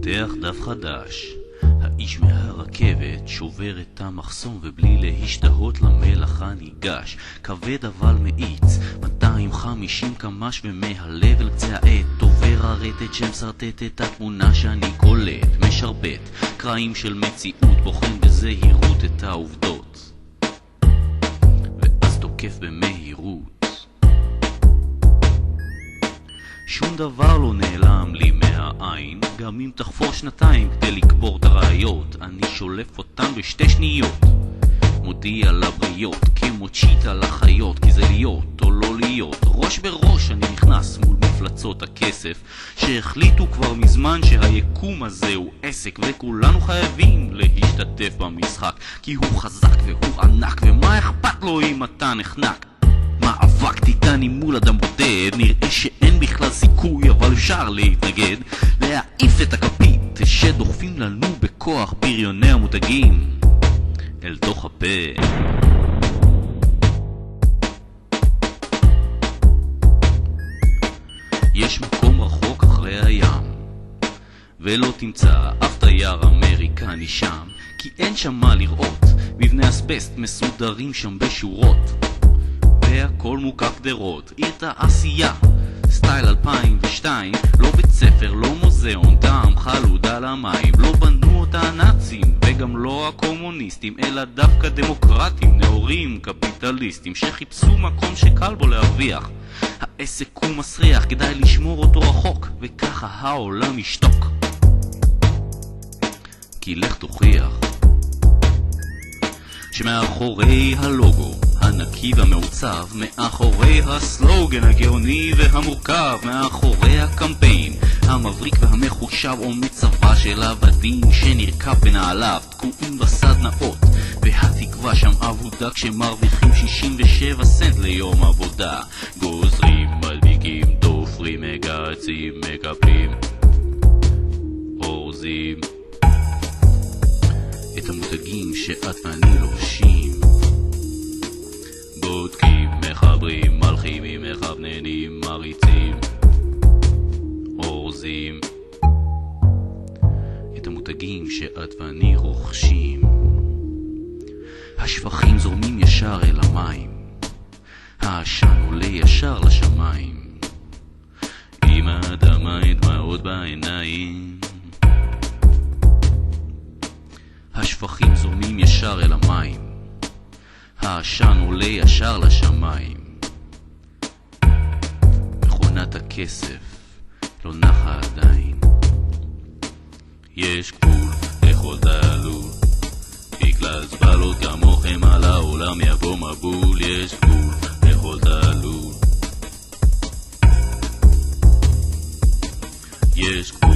פותח דף חדש. האיש מהרכבת שובר את המחסום ובלי להשתהות למלאכה ניגש. כבד אבל מאיץ 250 קמ"ש ומהלב אל קצה העט עובר הרטט שמסרטט את התמונה שאני קולט. משרבט קרעים של מציאות, בוחן בזהירות את העובדות ואז תוקף במהירות. שום דבר לא נעלם לי מהעין, גם אם תחפור שנתיים כדי לקבור את הראיות, אני שולף אותן בשתי שניות. מודיע לבריות כמו צ'יטה לחיות, כי זה להיות או לא להיות. ראש בראש אני נכנס מול מפלצות הכסף שהחליטו כבר מזמן שהיקום הזה הוא עסק, וכולנו חייבים להשתתף במשחק, כי הוא חזק והוא ענק, ומה אכפת לו אם אתה נחנק. מאבק טיטני מול אדם בודד, נראה שאין בכלל סיכוי אבל אפשר להתנגד, להעיף את הכפית שדוחפים לנו בכוח בריוני המותגים אל תוך הפה. יש מקום רחוק אחרי הים ולא תמצא אף תייר אמריקני שם, כי אין שם מה לראות, מבני אסבסט מסודרים שם בשורות והכל מוקף גדרות. עיר תעשייה סטייל 2002, לא בית ספר, לא מוזיאון, טעם חלוד על המים. לא בנו אותה הנאצים וגם לא הקומוניסטים, אלא דווקא דמוקרטים נאורים קפיטליסטים שחיפשו מקום שקל בו להרוויח. העסק הוא מסריח, כדאי לשמור אותו רחוק, וככה העולם ישתוק. כי לך תוכיח שמאחורי הלוגו הנקי והמעוצב, מאחורי הסלוגן הגאוני והמורכב, מאחורי הקמפיין המבריק והמחושב עומד צבא של עבדים שנרכב בנעליו, תקועים בסדנאות והתקווה שם עבודה, כשמרוויחים 67 סנט ליום עבודה. גוזרים, מדביקים, תופרים, מגצים, מקפלים, אורזים את המותגים שאת ואני לובשים, בודקים, מחברים, מלחימים, מכווננים, מריצים, אורזים את המותגים שאת ואני רוכשים. השפכים זורמים ישר אל המים, העשן עולה ישר לשמיים, עם האדמה דמעות בעיניים. השפכים זורמים ישר אל המים, העשן עולה ישר לשמיים. מכונת הכסף לא נחה עדיין, יש גבול לכל תעלול, בגלל זבלות כמוכם על העולם יבוא מבול. יש גבול לכל תעלול, יש גבול